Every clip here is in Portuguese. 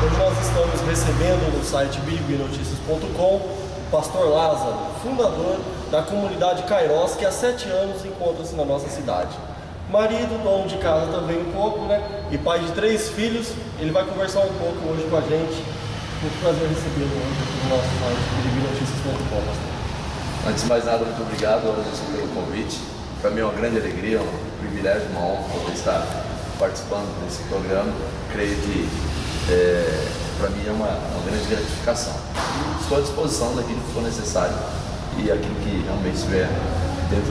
Hoje nós estamos recebendo no site bíblianoticias.com o pastor Lázaro, fundador da comunidade Kairos, que há 7 anos encontra-se na nossa cidade. Marido, dono de casa também um pouco, e pai de 3 filhos. Ele vai conversar um pouco hoje com a gente. Muito prazer recebê-lo hoje aqui no nosso site bíblianoticias.com, pastor. Antes de mais nada, muito obrigado, Anderson, pelo convite. Para mim é uma grande alegria, um privilégio, uma honra poder estar participando desse programa. Creio que para mim é uma grande gratificação. Estou à disposição daquilo que for necessário e aquilo que realmente estiver dentro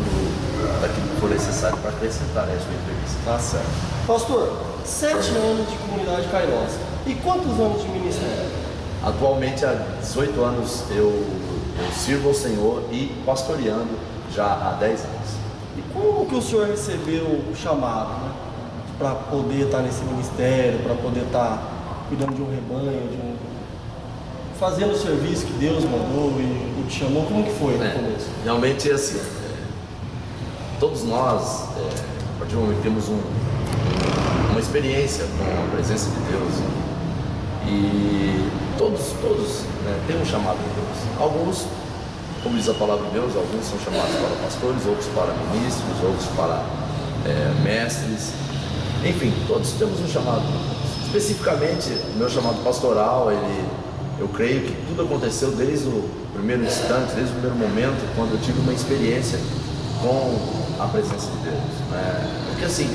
daquilo que for necessário para acrescentar a sua entrevista. Tá certo. Pastor, 7 anos de comunidade Kairos. E quantos anos de ministério? Atualmente, há 18 anos, eu sirvo ao Senhor e pastoreando já há 10 anos. E como que o senhor recebeu o chamado, para poder estar nesse ministério, para poder estar cuidando de um rebanho, fazendo o serviço que Deus mandou e te chamou? Como que foi no começo? Realmente é assim, todos nós, a partir do momento que temos uma experiência com a presença de Deus, e todos têm um chamado de Deus. Alguns, como diz a palavra de Deus, alguns são chamados para pastores, outros para ministros, outros para mestres. Enfim, todos temos um chamado de Deus. Especificamente, o meu chamado pastoral, eu creio que tudo aconteceu desde o primeiro instante, desde o primeiro momento, quando eu tive uma experiência com a presença de Deus. Porque assim,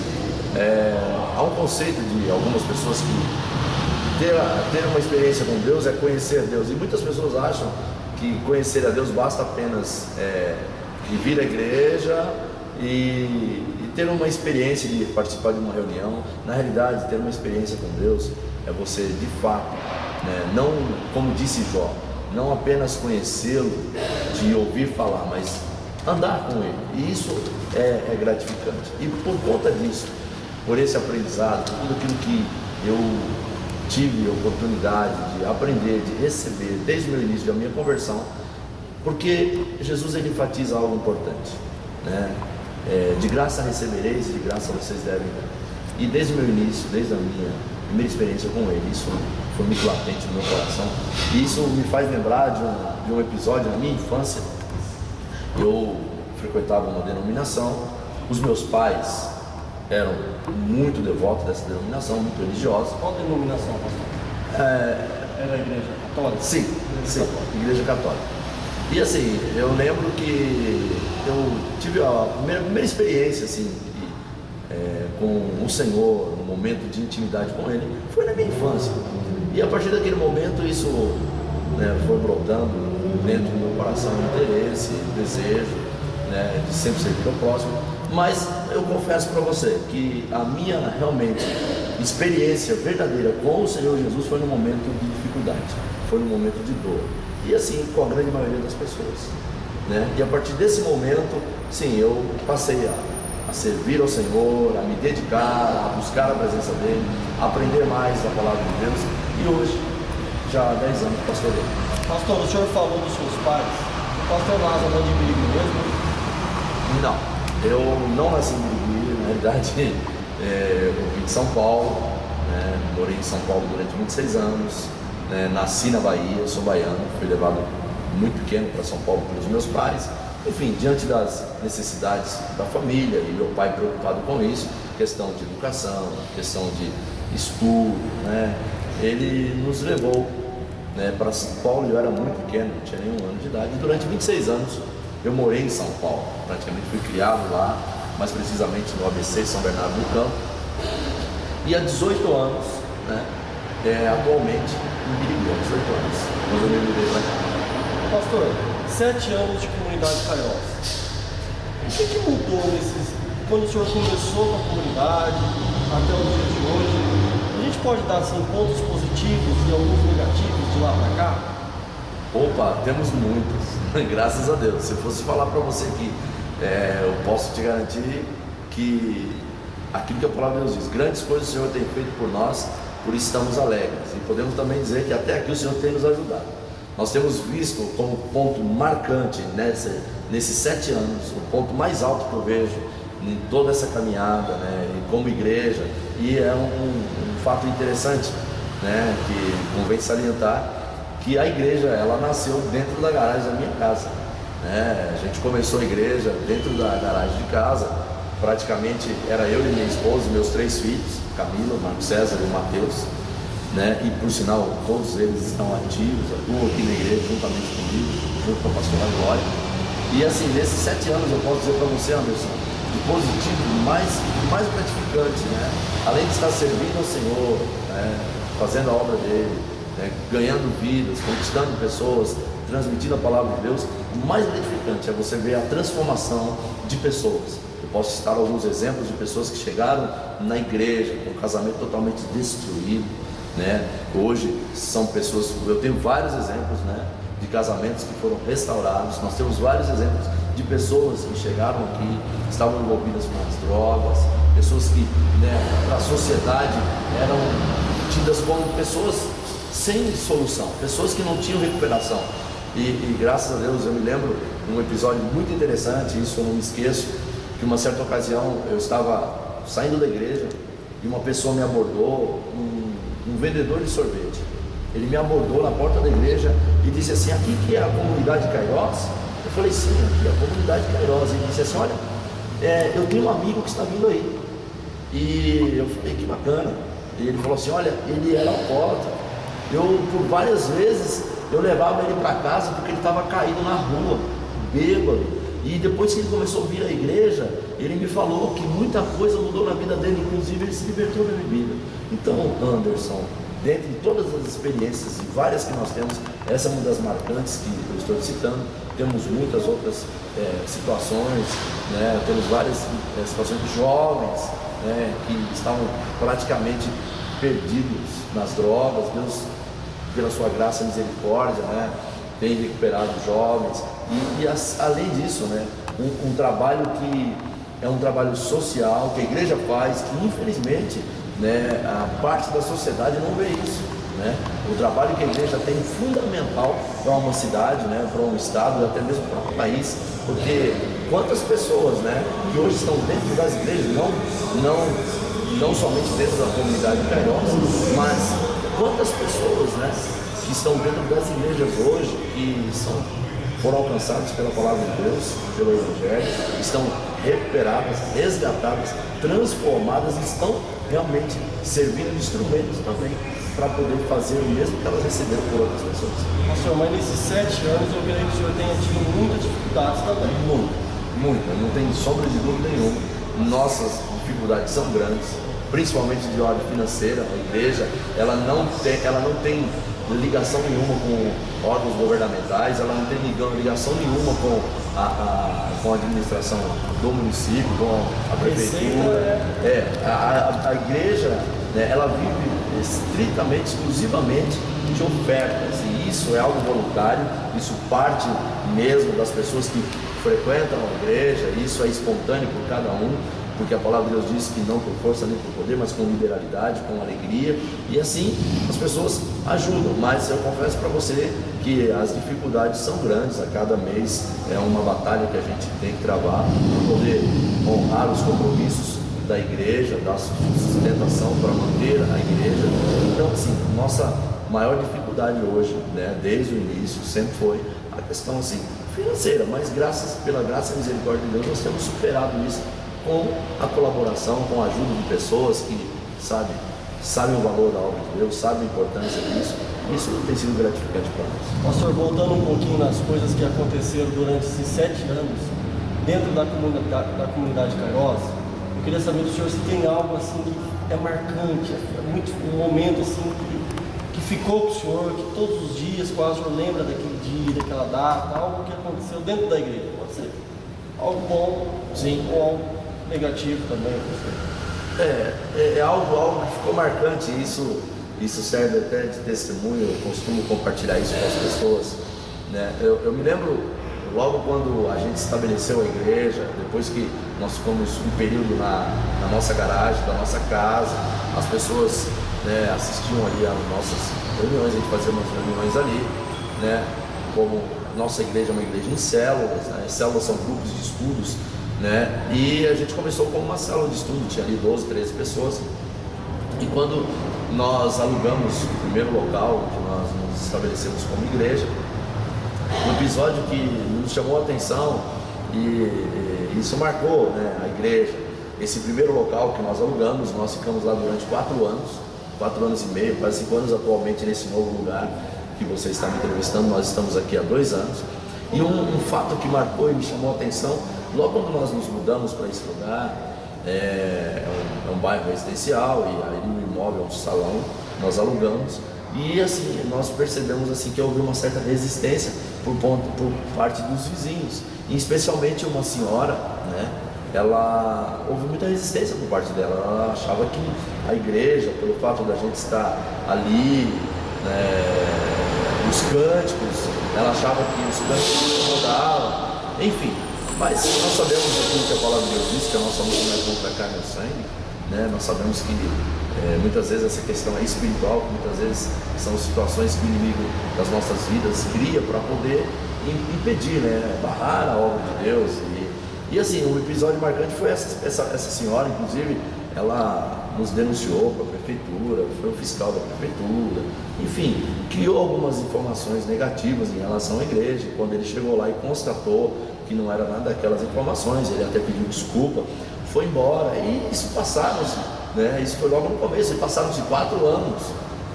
há um conceito de algumas pessoas que ter uma experiência com Deus é conhecer Deus, e muitas pessoas acham que conhecer a Deus basta apenas vir à igreja e ter uma experiência de participar de uma reunião. Na realidade, ter uma experiência com Deus é você de fato, não, como disse Jó, não apenas conhecê-lo de ouvir falar, mas andar com ele, e isso é gratificante. E por conta disso, por esse aprendizado, tudo aquilo que eu tive a oportunidade de aprender, de receber desde o meu início da minha conversão, porque Jesus ele enfatiza algo importante, de graça recebereis e de graça vocês devem dar. E desde o meu início, desde a minha primeira experiência com ele, isso foi muito latente no meu coração, e isso me faz lembrar de um episódio na minha infância. Eu frequentava uma denominação, os meus pais eram muito devotos dessa denominação, muito religiosos. Qual denominação, pastor? Era a igreja católica? Sim, igreja católica. E assim, eu lembro que eu tive a primeira experiência assim, com o Senhor, no momento de intimidade com Ele, foi na minha infância. E a partir daquele momento isso foi brotando dentro do meu coração o interesse, o desejo de sempre servir ao próximo. Mas eu confesso para você que a minha realmente experiência verdadeira com o Senhor Jesus foi no momento de dificuldade, foi no momento de dor, e assim com a grande maioria das pessoas, E a partir desse momento, sim, eu passei a servir ao Senhor, a me dedicar, a buscar a presença dEle, a aprender mais da palavra de Deus, e hoje, já há 10 anos, pastoreio. Pastor, o senhor falou dos seus pais, o pastor Lázaro é de Birigui mesmo? Não. Eu não nasci em Birigui, na realidade eu vim de São Paulo, morei em São Paulo durante 26 anos, nasci na Bahia, sou baiano, fui levado muito pequeno para São Paulo pelos meus pais. Enfim, diante das necessidades da família e meu pai preocupado com isso, questão de educação, questão de estudo, ele nos levou para São Paulo. Eu era muito pequeno, não tinha nenhum ano de idade, e durante 26 anos eu morei em São Paulo, praticamente fui criado lá, mais precisamente no ABC São Bernardo do Campo, e há 18 anos, atualmente em Birigui, há 18 anos, quando eu me mudei para cá. Pastor, 7 anos de comunidade Kairos. O que mudou quando o senhor começou com a comunidade até os dias de hoje? A gente pode dar assim, pontos positivos e alguns negativos de lá para cá? Opa, temos muitos, graças a Deus. Se eu fosse falar para você que eu posso te garantir que aquilo que a palavra de Deus diz, grandes coisas o Senhor tem feito por nós, por isso estamos alegres. E podemos também dizer que até aqui o Senhor tem nos ajudado. Nós temos visto como ponto marcante nesses 7 anos, o ponto mais alto que eu vejo em toda essa caminhada, e como igreja, e é um fato interessante, né, que convém salientar que a igreja, ela nasceu dentro da garagem da minha casa, né? A gente começou a igreja dentro da garagem de casa, praticamente era eu e minha esposa e meus 3 filhos, Camila, Marco César e o Mateus, né? E por sinal, todos eles estão ativos, atuam aqui na igreja juntamente comigo, junto com a pastora Glória. E assim, nesses 7 anos eu posso dizer para você, Anderson, de positivo, mais gratificante, né? Além de estar servindo ao Senhor, né, fazendo a obra dele, né, ganhando vidas, conquistando pessoas, transmitindo a palavra de Deus, o mais gratificante é você ver a transformação de pessoas. Eu posso citar alguns exemplos de pessoas que chegaram na igreja com o casamento totalmente destruído, né? Hoje são pessoas, eu tenho vários exemplos, né, de casamentos que foram restaurados. Nós temos vários exemplos de pessoas que chegaram aqui, estavam envolvidas com as drogas, pessoas que, né, para a sociedade eram tidas como pessoas sem solução, pessoas que não tinham recuperação. E graças a Deus eu me lembro de um episódio muito interessante, isso eu não me esqueço, que uma certa ocasião eu estava saindo da igreja e uma pessoa me abordou, um vendedor de sorvete. Ele me abordou na porta da igreja e disse assim: aqui que é a comunidade Kairos? Eu falei: sim, aqui é a comunidade Kairos. Ele disse assim: olha, eu tenho um amigo que está vindo aí. E eu falei: que bacana. E ele falou assim: olha, ele era alcoólatra. Eu, por várias vezes, eu levava ele para casa porque ele estava caído na rua, bêbado. E depois que ele começou a vir à igreja, ele me falou que muita coisa mudou na vida dele, inclusive ele se libertou da bebida. Então, Anderson, dentre todas as experiências e várias que nós temos, essa é uma das marcantes que eu estou citando. Temos muitas outras situações, né? Temos várias situações de jovens, né, que estavam praticamente perdidos nas drogas. Deus, pela sua graça e misericórdia, né, tem recuperado jovens. Além disso, né, um trabalho que é um trabalho social que a igreja faz, que infelizmente, né, a parte da sociedade não vê isso, né? O trabalho que a igreja tem fundamental para uma cidade, né, para um estado, até mesmo para um país, porque quantas pessoas, né, que hoje estão dentro das igrejas, não somente dentro da comunidade Kairos, mas quantas pessoas, né, que estão dentro das igrejas hoje, que foram alcançadas pela palavra de Deus, pelo Evangelho, estão recuperadas, resgatadas, transformadas, estão realmente servindo de instrumentos também para poder fazer o mesmo que elas receberam por outras pessoas. Pastor, mas nesses 7 anos eu creio que o senhor tenha tido muitas dificuldades também. Muita, não tem sombra de dúvida nenhuma. Nossas dificuldades são grandes, principalmente de ordem financeira. A igreja, ela não tem ligação nenhuma com órgãos governamentais, ela não tem ligação nenhuma com a administração do município, com a prefeitura. A igreja, né, ela vive estritamente, exclusivamente de ofertas, e isso é algo voluntário, isso parte mesmo das pessoas que frequentam a igreja, isso é espontâneo por cada um, porque a palavra de Deus diz que não por força nem por poder, mas com liberalidade, com alegria, e assim as pessoas ajudam. Mas eu confesso para você que as dificuldades são grandes, a cada mês é uma batalha que a gente tem que travar para poder honrar os compromissos da igreja, dar sustentação para manter a igreja. Então, assim, nossa maior dificuldade hoje, né, desde o início, sempre foi a questão assim, financeira, mas pela graça e misericórdia de Deus, nós temos superado isso com a colaboração, com a ajuda de pessoas que sabem o valor da obra de Deus, sabem a importância disso. Isso tem sido gratificante para nós. Pastor, voltando um pouquinho nas coisas que aconteceram durante esses 7 anos dentro da comunidade Kairos, eu queria saber do senhor se tem algo assim que é marcante, é muito um momento assim que ficou com o senhor, que todos os dias quase o senhor lembra daquele dia, daquela data, algo que aconteceu dentro da igreja. Pode ser algo bom, sim, ou algo negativo também. É algo que ficou marcante, isso serve até de testemunho, eu costumo compartilhar isso com as pessoas, né? Eu me lembro logo quando a gente estabeleceu a igreja, depois que nós ficamos um período na nossa garagem, da nossa casa, as pessoas, né, assistiam ali às nossas reuniões, a gente fazia umas reuniões ali, né? Como nossa igreja é uma igreja em células, né? Células são grupos de estudos, né? E a gente começou como uma célula de estudo, tinha ali 12, 13 pessoas. E quando nós alugamos o primeiro local que nós nos estabelecemos como igreja. Um episódio que nos chamou a atenção e isso marcou, né, a igreja. Esse primeiro local que nós alugamos, nós ficamos lá durante 4 anos e meio, quase 5 anos atualmente nesse novo lugar que você está me entrevistando. Nós estamos aqui há 2 anos. E um fato que marcou e me chamou a atenção, logo quando nós nos mudamos para esse lugar, é um bairro residencial, e aí no imóvel, um salão, nós alugamos. E assim, nós percebemos assim que houve uma certa resistência por parte dos vizinhos, e especialmente uma senhora, né? Houve muita resistência por parte dela. Ela achava que a igreja, pelo fato da gente estar ali, né, os cânticos, ela achava que os cânticos incomodavam, enfim. Mas nós sabemos aquilo que a palavra de Deus diz, que a nossa luta não é contra a carne e o sangue, né? Nós sabemos que muitas vezes essa questão é espiritual, muitas vezes são situações que o inimigo das nossas vidas cria para poder impedir, né? Barrar a obra de Deus. E assim, um episódio marcante foi essa senhora, inclusive, ela nos denunciou para a prefeitura, foi o fiscal da prefeitura, enfim, criou algumas informações negativas em relação à igreja. Quando ele chegou lá e constatou que não era nada daquelas informações, ele até pediu desculpa, foi embora. E isso passaram-se, né? Isso foi logo no começo, e passaram-se 4 anos,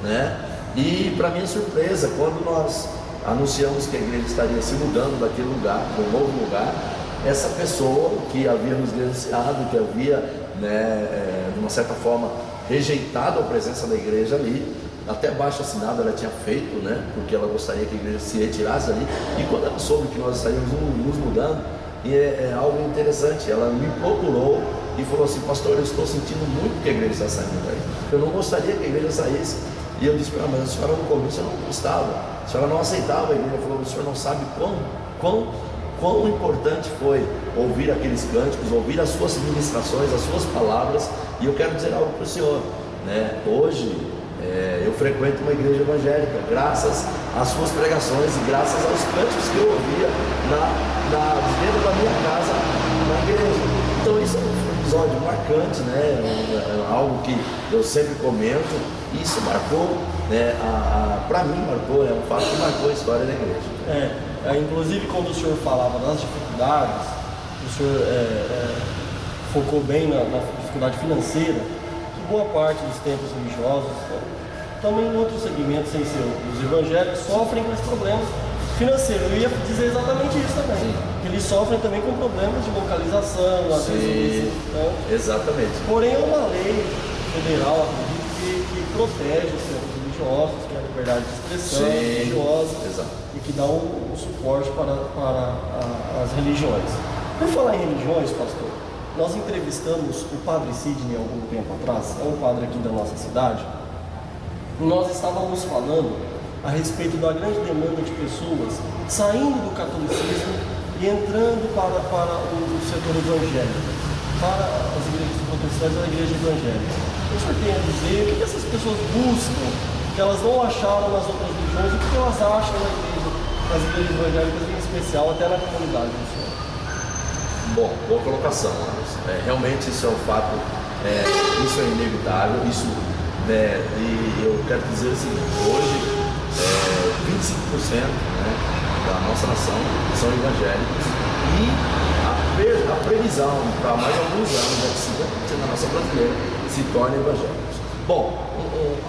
né? E para minha surpresa, quando nós anunciamos que a igreja estaria se mudando daquele lugar para um novo lugar, essa pessoa que havia nos denunciado, que havia, né, de uma certa forma rejeitado a presença da igreja ali, até baixo assinado ela tinha feito, né, porque ela gostaria que a igreja se retirasse ali. E quando ela soube que nós estaríamos nos mudando, e é algo interessante, ela me procurou e falou assim: pastor, eu estou sentindo muito que a igreja está saindo daí, eu não gostaria que a igreja saísse. E eu disse para ela: mas a senhora no começo não gostava, a senhora não aceitava a igreja. Ela falou: o senhor não sabe quão importante foi ouvir aqueles cânticos, ouvir as suas ministrações, as suas palavras. E eu quero dizer algo para o senhor, né? Hoje eu frequento uma igreja evangélica graças às suas pregações e graças aos cânticos que eu ouvia dentro da minha casa, na igreja. Então isso é um episódio marcante, né? É algo que eu sempre comento, e isso marcou, né? Para mim marcou, é um fato que marcou a história da igreja. Inclusive, quando o senhor falava das dificuldades, o senhor focou bem na dificuldade financeira, que boa parte dos templos religiosos, também em outros segmentos sem ser os evangélicos, sofrem com esse problema financeiro. Eu ia dizer exatamente isso também, que eles sofrem também com problemas de localização, às vezes. Exatamente. Porém, é uma lei federal, acredito, que protege os centros religiosos, que é a liberdade de expressão religiosa, e que dá um suporte para as religiões. Por falar em religiões, pastor, nós entrevistamos o padre Sidney há algum tempo atrás, é um padre aqui da nossa cidade, e nós estávamos falando a respeito da grande demanda de pessoas saindo do catolicismo e entrando para o setor evangélico, para as igrejas protestantes e a igreja evangélica. O senhor tem a dizer o que essas pessoas buscam, que elas não acharam nas outras religiões, e o que elas acham nas igrejas evangélicas, em especial, até na comunidade do senhor? Bom, boa colocação, Anderson. Realmente isso é um fato, isso é inevitável, e eu quero dizer o seguinte: hoje 25%, né, da nossa nação são evangélicos, e a previsão para mais alguns anos é que 50% da nação brasileira se torne evangélicos. Bom,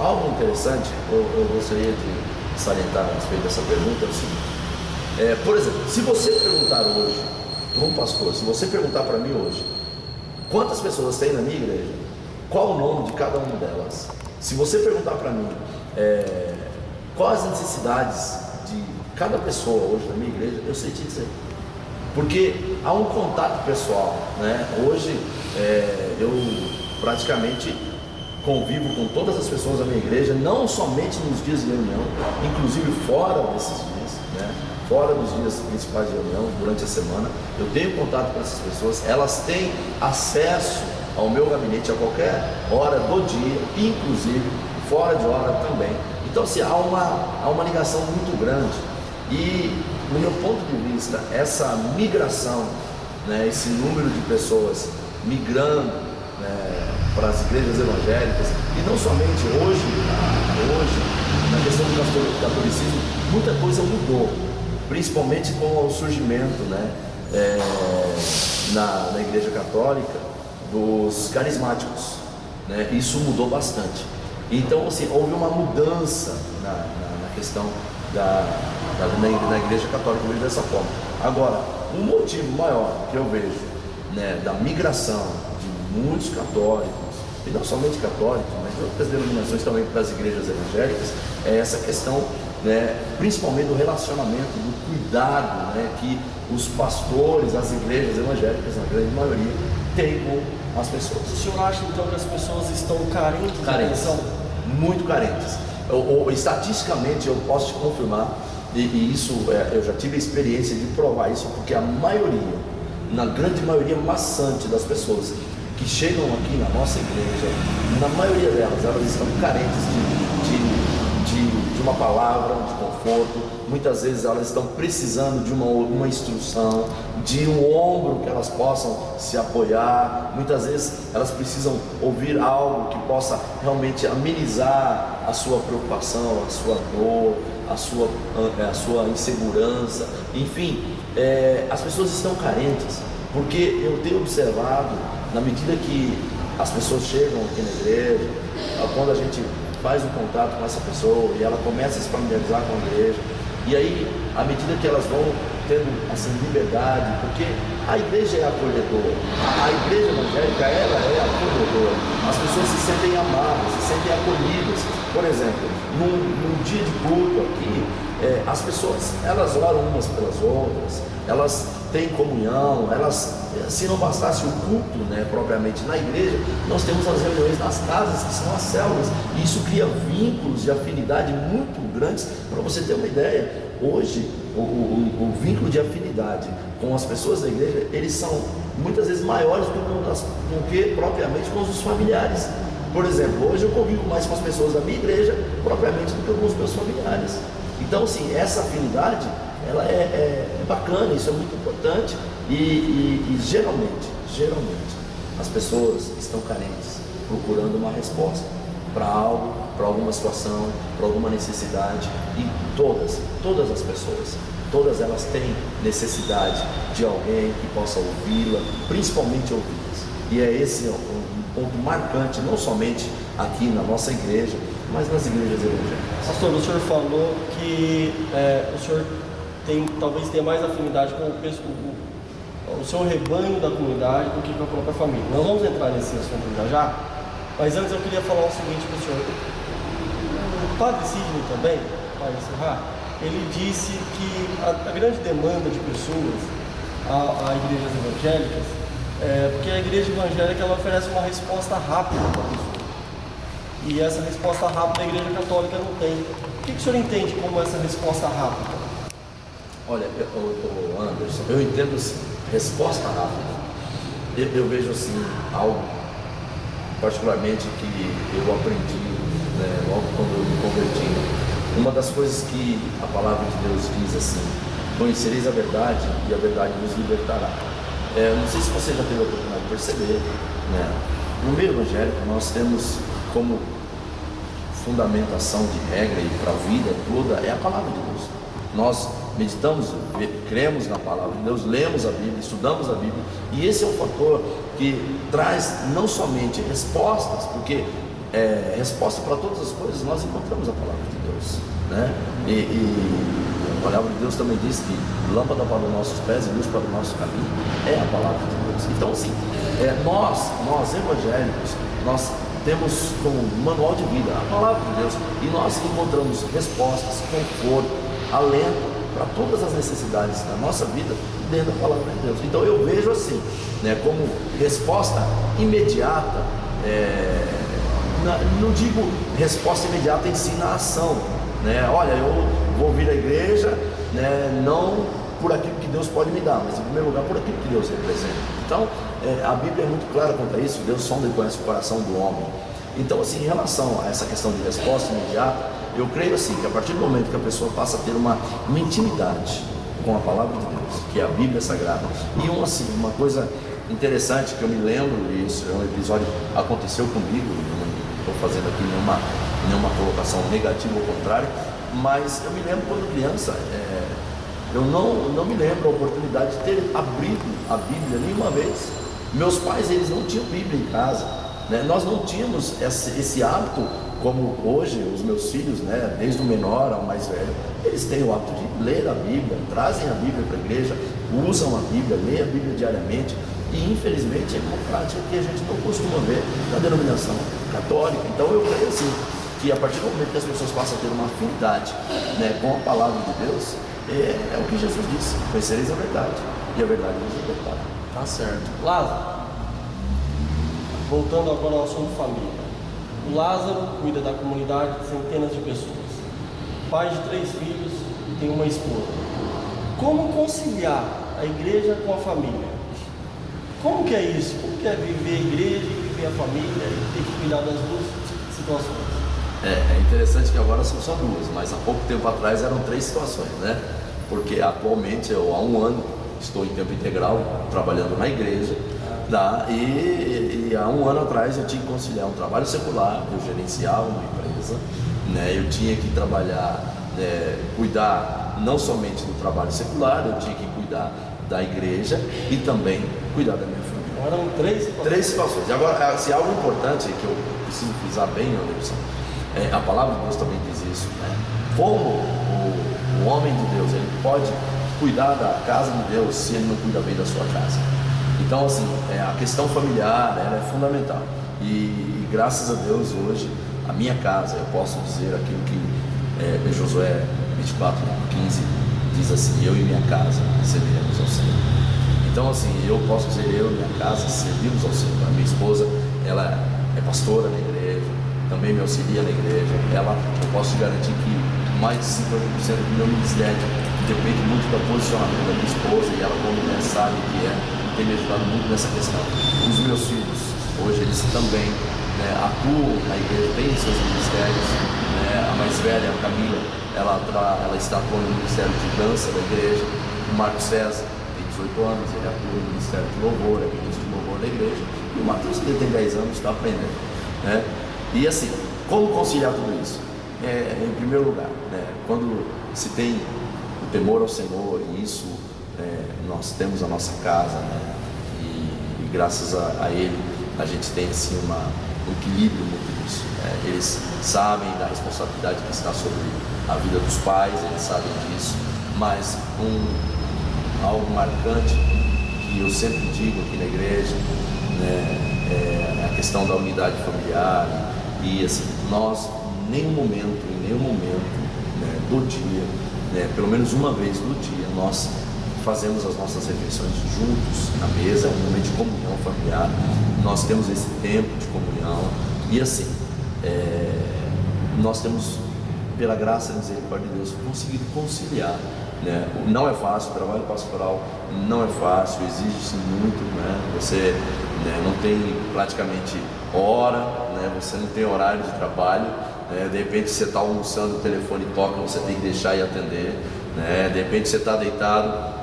algo interessante eu gostaria de salientar a respeito dessa pergunta é o seguinte: por exemplo, se você perguntar hoje para um pastor, se você perguntar para mim hoje quantas pessoas tem na minha igreja, qual o nome de cada uma delas, se você perguntar para mim quais as necessidades de cada pessoa hoje na minha igreja, eu sei te dizer, porque há um contato pessoal, né? Hoje eu praticamente convivo com todas as pessoas da minha igreja, não somente nos dias de reunião, inclusive fora desses dias, né? Fora dos dias principais de reunião, durante a semana, eu tenho contato com essas pessoas, elas têm acesso ao meu gabinete a qualquer hora do dia, inclusive fora de hora também. Então, assim, há uma ligação muito grande, e no meu ponto de vista, essa migração, né, esse número de pessoas migrando, né, para as igrejas evangélicas, e não somente hoje, na questão do catolicismo, muita coisa mudou, principalmente com o surgimento, né, na Igreja Católica, dos carismáticos, né? Isso mudou bastante. Então, assim, houve uma mudança na questão na Igreja Católica, eu vejo dessa forma. Agora, um motivo maior que eu vejo, né, da migração de muitos católicos, e não somente católicos, mas de outras denominações também para as igrejas evangélicas, é essa questão, né, principalmente do relacionamento, do cuidado, né, que os pastores, as igrejas evangélicas, na grande maioria, têm com as pessoas. O senhor acha então que as pessoas estão carentes de atenção? Muito carentes. Estatisticamente eu posso te confirmar, e isso eu já tive a experiência de provar isso, porque a maioria, na grande maioria maçante das pessoas que chegam aqui na nossa igreja, na maioria delas, elas estão carentes de uma palavra, de conforto. Muitas vezes elas estão precisando de uma instrução, de um ombro que elas possam se apoiar. Muitas vezes elas precisam ouvir algo que possa realmente amenizar a sua preocupação, a sua dor, a sua insegurança. Enfim, as pessoas estão carentes, porque eu tenho observado, na medida que as pessoas chegam aqui na igreja, quando a gente faz um contato com essa pessoa e ela começa a se familiarizar com a igreja, e aí, à medida que elas vão tendo assim, liberdade, porque a igreja é acolhedora, a igreja evangélica ela é acolhedora, as pessoas se sentem amadas, se sentem acolhidas. Por exemplo, num dia de culto aqui, as pessoas elas oram umas pelas outras, elas têm comunhão, se não bastasse o culto, né, propriamente na igreja, nós temos as reuniões nas casas, que são as células, e isso cria vínculos de afinidade muito grandes. Para você ter uma ideia, hoje o vínculo de afinidade com as pessoas da igreja, eles são muitas vezes maiores do que propriamente com os familiares. Por exemplo, hoje eu convivo mais com as pessoas da minha igreja propriamente do que com os meus familiares. Então, assim, essa afinidade, ela é bacana, isso é muito importante, e geralmente, as pessoas estão carentes, procurando uma resposta para algo, para alguma situação, para alguma necessidade, e todas as pessoas, todas elas têm necessidade de alguém que possa ouvi-la, principalmente ouvi-las. E é esse um ponto marcante, não somente aqui na nossa igreja, mas nas igrejas evangélicas. Pastor, o senhor falou que o senhor talvez tenha mais afinidade com o seu rebanho da comunidade do que com a própria família. Nós vamos entrar nesse assunto já, mas antes eu queria falar o seguinte para o senhor. O padre Sidney também, para encerrar, ele disse que a grande demanda de pessoas a igrejas evangélicas porque a igreja evangélica ela oferece uma resposta rápida para a pessoa. E essa resposta rápida a igreja católica não tem. O que o senhor entende como essa resposta rápida? Olha, Anderson, eu entendo assim, resposta rápida. Eu vejo assim, algo particularmente que eu aprendi, né, logo quando eu me converti. Uma das coisas que a palavra de Deus diz assim: conhecereis a verdade e a verdade vos libertará. Não sei se você já teve a oportunidade de perceber, né? No meio evangélico nós temos como fundamentação de regra e para a vida toda é a palavra de Deus. Nós meditamos, cremos na palavra de Deus, lemos a Bíblia, estudamos a Bíblia, e esse é um fator que traz não somente respostas, porque resposta para todas as coisas nós encontramos a palavra de Deus, né? E a palavra de Deus também diz que lâmpada para os nossos pés e luz para o nosso caminho é a palavra de Deus. Então assim, nós evangélicos, nós temos como manual de vida a palavra de Deus, e nós encontramos respostas, conforto, alento para todas as necessidades da nossa vida dentro da palavra de Deus. Então eu vejo assim, né, como resposta imediata, não digo resposta imediata em si na ação, né? Olha, eu vou vir à igreja, né, não por aquilo que Deus pode me dar, mas em primeiro lugar por aquilo que Deus representa. Então a Bíblia é muito clara quanto a isso. Deus sonda e conhece o coração do homem. Então assim, em relação a essa questão de resposta imediata, eu creio assim, que a partir do momento que a pessoa passa a ter uma intimidade com a palavra de Deus, que é a Bíblia Sagrada, e uma coisa interessante que eu me lembro, e isso é um episódio que aconteceu comigo, eu não estou fazendo aqui nenhuma colocação negativa, ao contrário, mas eu me lembro quando criança, eu não me lembro a oportunidade de ter abrido a Bíblia nenhuma vez. Meus pais, eles não tinham Bíblia em casa, né? Nós não tínhamos esse hábito, como hoje os meus filhos, né, desde o menor ao mais velho, eles têm o hábito de ler a Bíblia, trazem a Bíblia para a igreja, usam a Bíblia, leem a Bíblia diariamente, e infelizmente é uma prática que a gente não costuma ver na denominação católica. Então eu creio assim, que a partir do momento que as pessoas passam a ter uma afinidade, né, com a palavra de Deus, é o que Jesus disse: conhecereis a verdade, e a verdade vos libertará. Tá certo. Lázaro, voltando agora ao assunto família. O Lázaro cuida da comunidade de centenas de pessoas, pai de 3 filhos e tem uma esposa. Como conciliar a igreja com a família? Como que é isso? Como que é viver a igreja e viver a família e ter que cuidar das duas situações? É interessante que agora são só 2, mas há pouco tempo atrás eram 3 situações, né? Porque atualmente eu há 1 ano estou em tempo integral trabalhando na igreja, tá? E há 1 ano atrás eu tinha que conciliar um trabalho secular, eu gerenciava uma empresa, né? Eu tinha que trabalhar, cuidar não somente do trabalho secular, eu tinha que cuidar da igreja e também cuidar da minha família. Eram 3 situações. E agora, se algo importante que eu preciso frisar bem, Anderson, a palavra de Deus também diz isso, né? Como o homem de Deus, ele pode cuidar da casa de Deus se ele não cuida bem da sua casa. Então, assim, a questão familiar, ela é fundamental. E graças a Deus, hoje, a minha casa, eu posso dizer aquilo que Josué 24:15 diz assim: eu e minha casa serviremos ao Senhor. Então, assim, eu posso dizer, eu e minha casa servimos ao Senhor. A minha esposa, ela é pastora na igreja, também me auxilia na igreja. Eu posso te garantir que mais de 50% do meu ministério depende muito do posicionamento da minha esposa, e ela, como mulher, sabe que tem me ajudado muito nessa questão. Os meus filhos, hoje, eles também, né, atuam na igreja, têm seus ministérios, né? A mais velha, a Camila, ela está atuando no ministério de dança da igreja. O Marcos César tem 18 anos, ele atua no ministério de louvor, é ministro de louvor da igreja. E o Matheus, que tem 10 anos, está aprendendo, né? E assim, como conciliar tudo isso? Em primeiro lugar, né, quando se tem o temor ao Senhor, e isso, nós temos a nossa casa, né, e graças a Ele a gente tem assim um equilíbrio muito disso. Eles sabem da responsabilidade que está sobre a vida dos pais, eles sabem disso, mas algo marcante que eu sempre digo aqui na igreja, né, é a questão da unidade familiar. E assim, nós em nenhum momento, né, do dia, né, pelo menos uma vez do dia, nós fazemos as nossas refeições juntos na mesa, é um momento de comunhão familiar. Nós temos esse tempo de comunhão e assim, nós temos, pela graça e misericórdia de Deus, conseguido conciliar, né? Não é fácil, o trabalho pastoral não é fácil, exige-se muito, né? Você, né, não tem praticamente hora, né? Você não tem horário de trabalho, né? De repente você está almoçando, o telefone toca, você tem que deixar e atender, né? De repente você está deitado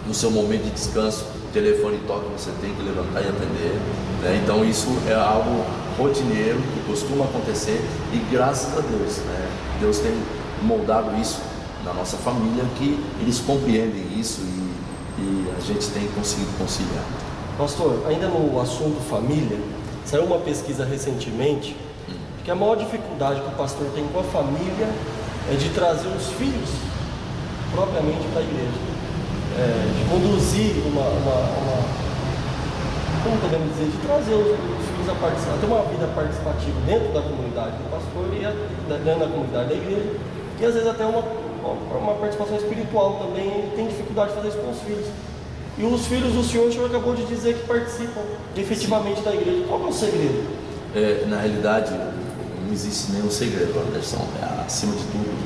no seu momento de descanso, o telefone toca, você tem que levantar e atender, né? Então isso é algo rotineiro que costuma acontecer, e graças a Deus, né, Deus tem moldado isso na nossa família, que eles compreendem isso, e a gente tem conseguido conciliar. Pastor, ainda no assunto família, saiu uma pesquisa recentemente que a maior dificuldade que o pastor tem com a família é de trazer os filhos propriamente para a igreja, de conduzir como podemos dizer, de trazer os filhos a participar, ter uma vida participativa dentro da comunidade do pastor e dentro da comunidade da igreja, e às vezes até uma participação espiritual também. Ele tem dificuldade de fazer isso com os filhos. E os filhos do senhor acabou de dizer que participam efetivamente da igreja. Qual é o segredo? Na realidade, não existe nenhum segredo, Anderson. Acima de tudo,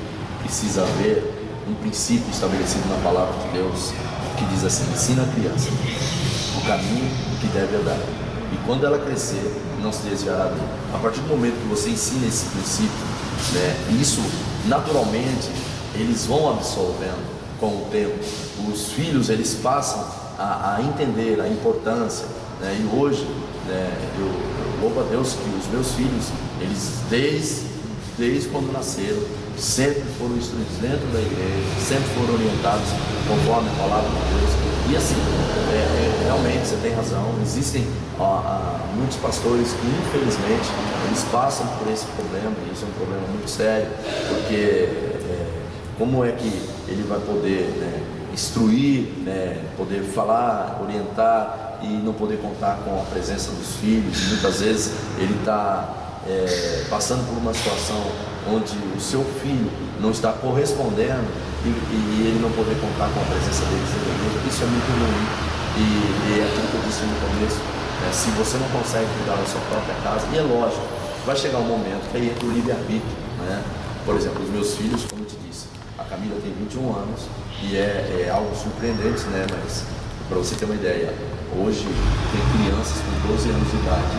precisa haver um princípio estabelecido na palavra de Deus, que diz assim: ensina a criança o caminho que deve andar, e quando ela crescer, não se desviará dele. A partir do momento que você ensina esse princípio, né, isso naturalmente eles vão absorvendo com o tempo. Os filhos, eles passam a entender a importância, né? E hoje, né, eu louvo a Deus que os meus filhos, eles desde quando nasceram, sempre foram instruídos dentro da igreja, sempre foram orientados conforme a palavra de Deus. E assim, realmente você tem razão, existem muitos pastores que infelizmente eles passam por esse problema, e isso é um problema muito sério, porque como é que ele vai poder, né, instruir, né, poder falar, orientar e não poder contar com a presença dos filhos? Muitas vezes ele está passando por uma situação onde o seu filho não está correspondendo e ele não poder contar com a presença deles na igreja. Isso é muito ruim, e é aquilo que eu disse no começo, né? Se você não consegue cuidar da sua própria casa, e é lógico, vai chegar um momento que aí entra o livre-arbítrio, né? Por exemplo, os meus filhos, como eu te disse, a Camila tem 21 anos e é algo surpreendente, né? Mas para você ter uma ideia, hoje tem crianças com 12 anos de idade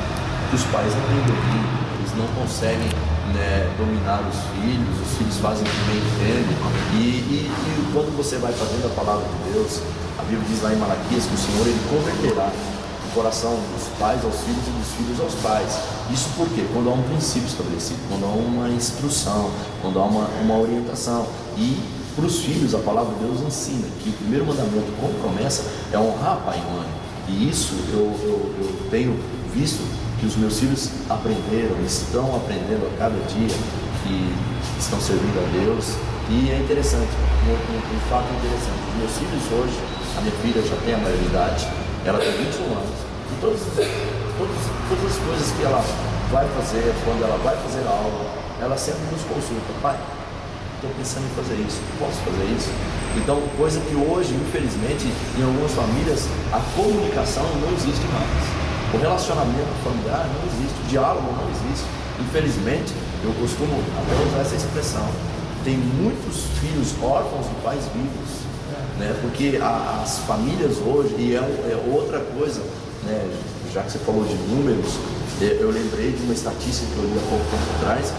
que os pais não têm domínio, eles não conseguem, né, dominar os filhos fazem o que bem entendem, e quando você vai fazendo a palavra de Deus, a Bíblia diz lá em Malaquias que o Senhor ele converterá o coração dos pais aos filhos e dos filhos aos pais. Isso porque quando há um princípio estabelecido, quando há uma instrução, quando há uma orientação. E para os filhos a palavra de Deus ensina que o primeiro mandamento com promessa é honrar pai e mãe. E isso eu tenho visto que os meus filhos aprenderam, estão aprendendo a cada dia, que estão servindo a Deus. E é interessante, um fato interessante, os meus filhos hoje, a minha filha já tem a maioridade, ela tem 21 anos, e todas as coisas que ela vai fazer, quando ela vai fazer algo, ela sempre nos consulta: pai, estou pensando em fazer isso, posso fazer isso? Então, coisa que hoje, infelizmente, em algumas famílias, a comunicação não existe mais. O relacionamento familiar não existe, o diálogo não existe. Infelizmente, eu costumo até usar essa expressão: tem muitos filhos órfãos de pais vivos, né? Porque as famílias hoje, e é outra coisa, né? Já que você falou de números, eu lembrei de uma estatística que eu li há pouco tempo atrás.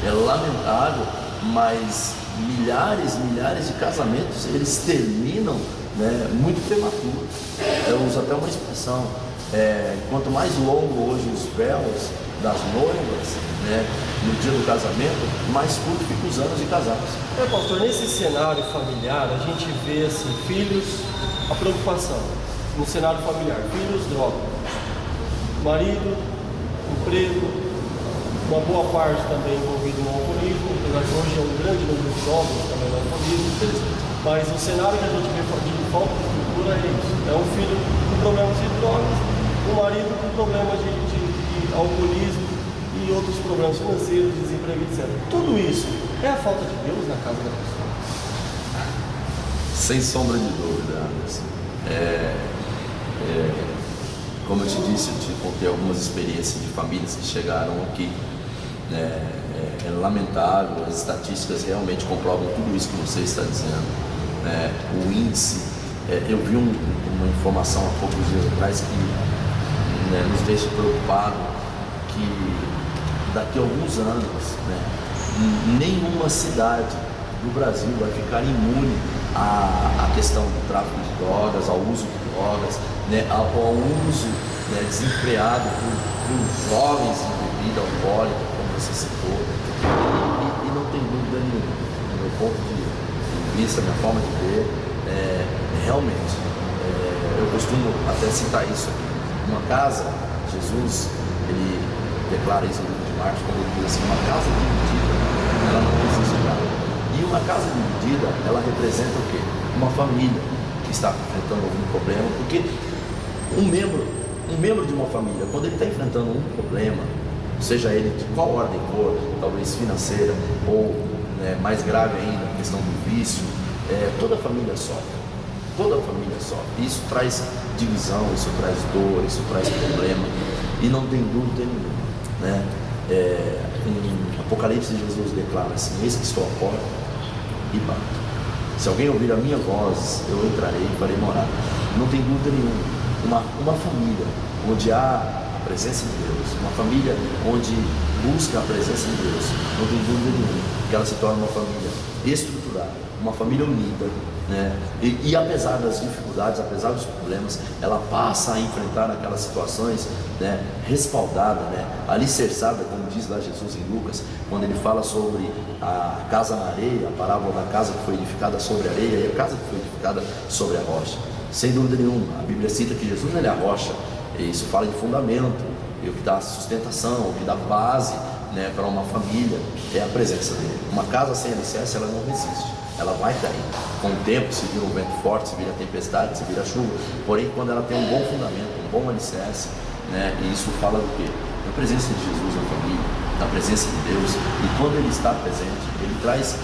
É lamentável, mas milhares de casamentos, eles terminam, né, muito prematuro. Eu uso até uma expressão: quanto mais longo hoje os véus das noivas, né, no dia do casamento, mais curto ficam os anos de casados. Pastor, nesse cenário familiar, a gente vê assim, filhos, a preocupação no cenário familiar: filhos, droga, marido, emprego, uma boa parte também envolvido no alcoolismo, apesar que hoje é um grande número de jovens também no alcoolismo. Mas o cenário que a gente vê de falta de estrutura é isso: é um filho com problemas de drogas, um marido com problemas de alcoolismo e outros problemas financeiros, desemprego, etc. Tudo isso é a falta de Deus na casa da pessoa? Sem sombra de dúvida, Anderson. Como eu te disse, eu te contei algumas experiências de famílias que chegaram aqui. É lamentável, as estatísticas realmente comprovam tudo isso que você está dizendo. O índice, eu vi uma informação há poucos dias atrás que, né, nos deixa preocupado, que daqui a alguns anos, né, nenhuma cidade do Brasil vai ficar imune à questão do tráfico de drogas, ao uso de drogas, né, ao uso, né, desenfreado por jovens de bebida alcoólica, como você citou. E não tem dúvida nenhuma, do meu ponto de vista, minha forma de ver, realmente, eu costumo até citar isso aqui. Uma casa, Jesus, ele declara isso no livro de Marcos, quando ele diz assim: uma casa dividida, ela não existirá. E uma casa dividida, ela representa o quê? Uma família que está enfrentando algum problema, porque um membro de uma família, quando ele está enfrentando um problema, seja ele de qual ordem for, talvez financeira, ou, né, mais grave ainda, a questão do vício, toda a família sofre. Toda a família sofre. Isso traz divisão, isso traz dor, isso traz problema. E não tem dúvida nenhuma, né? Em Apocalipse, Jesus declara assim: eis que estou à porta e bato. Se alguém ouvir a minha voz, eu entrarei e farei morada. Não tem dúvida nenhuma. Uma família onde há a presença de Deus, uma família onde busca a presença de Deus, não tem dúvida nenhuma que ela se torna uma família estruturada, uma família unida, né? E apesar das dificuldades, apesar dos problemas, ela passa a enfrentar aquelas situações, né, respaldada, né, alicerçada, como diz lá Jesus em Lucas, quando ele fala sobre a casa na areia, a parábola da casa que foi edificada sobre a areia e a casa que foi edificada sobre a rocha. Sem dúvida nenhuma, a Bíblia cita que Jesus, ele é a rocha, e isso fala de fundamento, e o que dá sustentação, o que dá base, né, para uma família é a presença dele. Uma casa sem alicerce, ela não resiste, ela vai cair. Com o tempo, se vira um vento forte, se vira tempestade, se vira chuva. Porém, quando ela tem um bom fundamento, um bom alicerce, né, e isso fala do quê? Da presença de Jesus na família, da presença de Deus. E quando ele está presente, ele traz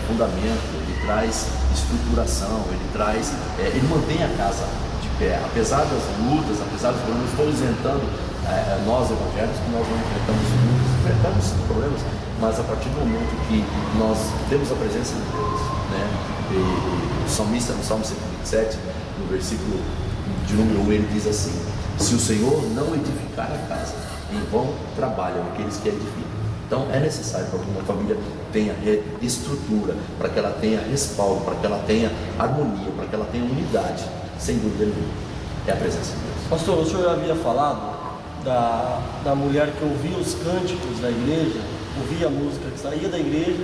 fundamento, ele traz estruturação, ele mantém a casa de pé. Apesar das lutas, apesar dos problemas, estou isentando nós evangélicos que nós não enfrentamos lutas, enfrentamos problemas, mas a partir do momento que nós temos a presença de Deus, né? E o salmista no Salmo 127, no versículo de número 1, ele diz assim: se o Senhor não edificar a casa, em vão trabalham aqueles que a edificam. Então é necessário para que uma família tenha estrutura, para que ela tenha respaldo, para que ela tenha harmonia, para que ela tenha unidade, sem dúvida nenhuma, é a presença de Deus. Pastor, o senhor havia falado da mulher que ouvia os cânticos da igreja, ouvia a música que saía da igreja,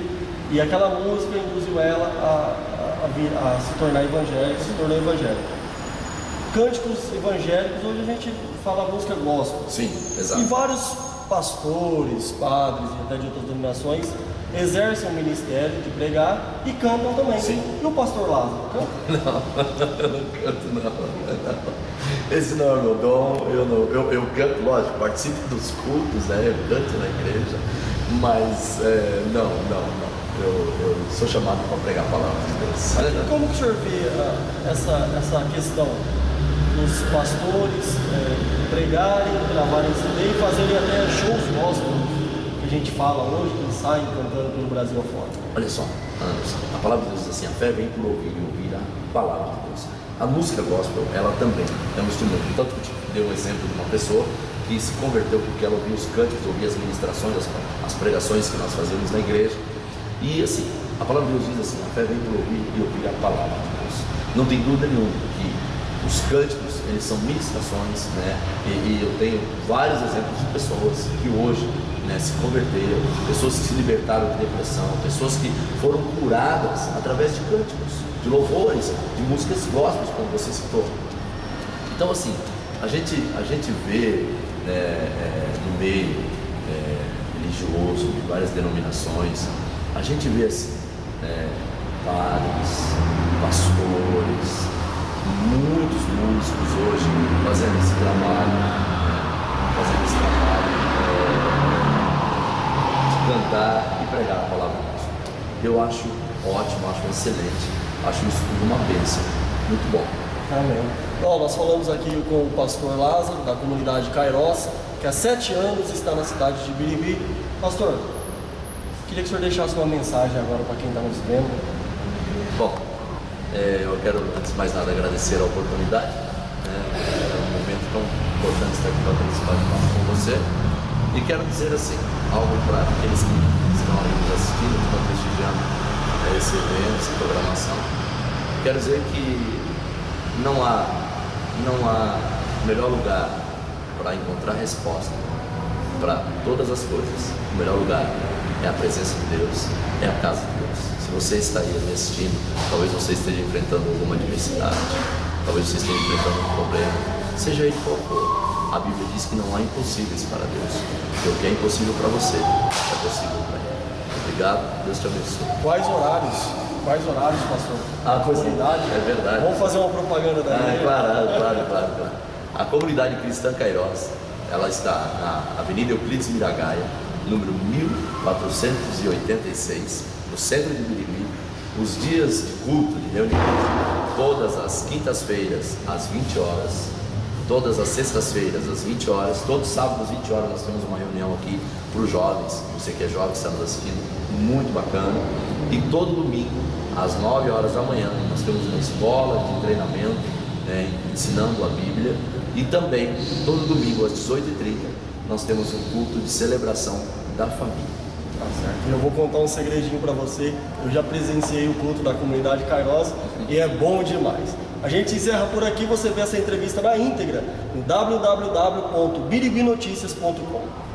e aquela música induziu ela a se tornar evangélica, se tornou evangélica. Cânticos evangélicos, hoje a gente fala música gospel. Sim, exato. E vários pastores, padres e até de outras denominações exercem o ministério de pregar e cantam também. Sim. E o pastor Lázaro canta? Não, eu não canto não. Esse não é o meu dom. Eu canto, lógico, participo dos cultos, né? Eu canto na igreja, mas não. Eu sou chamado para pregar a palavra de Deus. Como que o senhor vê essa questão dos pastores pregarem, gravarem CD e fazerem até shows gospel, que a gente fala hoje, que saem cantando pelo Brasil afora? Olha só, a palavra de Deus diz assim: a fé vem por ouvir e ouvir a palavra de Deus. A música gospel, ela também é um instrumento. Tanto que eu te dei um exemplo de uma pessoa que se converteu porque ela ouvia os cânticos, ouvia as ministrações, as pregações que nós fazemos na igreja. E assim, a palavra de Deus diz assim: a fé vem por ouvir e ouvir a palavra de Deus. Não tem dúvida nenhuma que os cânticos, eles são ministrações, né? E eu tenho vários exemplos de pessoas que hoje, né, se converteram, pessoas que se libertaram de depressão, pessoas que foram curadas através de cânticos, de louvores, de músicas gospels, como você citou. Então assim, a gente vê no meio religioso de várias denominações, a gente vê assim, padres, pastores, muitos músicos hoje fazendo esse trabalho de cantar e pregar a palavra de Deus. Eu acho ótimo, acho excelente, acho isso tudo uma bênção, muito bom. Amém. Bom, nós falamos aqui com o pastor Lázaro, da comunidade Kairos, que há 7 anos está na cidade de Birigui. Pastor, queria que o senhor deixasse uma mensagem agora para quem está nos vendo. Bom, eu quero, antes de mais nada, agradecer a oportunidade. É um momento tão importante estar aqui para participar de papo com você. E quero dizer assim, algo para aqueles que estão aí nos assistindo, que estão prestigiando esse evento, essa programação. Quero dizer que não há melhor lugar para encontrar resposta para todas as coisas. O melhor lugar é a presença de Deus, é a casa de Deus. Se você está aí me assistindo, talvez você esteja enfrentando alguma adversidade, talvez você esteja enfrentando um problema, seja ele qual for. A Bíblia diz que não há impossíveis para Deus. Porque o que é impossível para você é possível para Ele. Obrigado, Deus te abençoe. Quais horários, pastor? A comunidade? É verdade. Vamos fazer uma propaganda da igreja? Claro. A comunidade cristã Kairos, ela está na Avenida Euclides Miragaia, número 1486, no centro de Birigui. Os dias de culto, de reunião, todas as quintas-feiras, às 20 horas, todas as sextas-feiras, às 20 horas, todos os sábados, às 20 horas, nós temos uma reunião aqui para os jovens. Você que é jovem, está nos assistindo, muito bacana. E todo domingo, às 9 horas da manhã, nós temos uma escola de treinamento, né, ensinando a Bíblia. E também, todo domingo, às 18h30, nós temos um culto de celebração da família. Tá certo. Eu vou contar um segredinho para você. Eu já presenciei o culto da comunidade Kairos e é bom demais. A gente encerra por aqui. Você vê essa entrevista na íntegra no www.biribinoticias.com.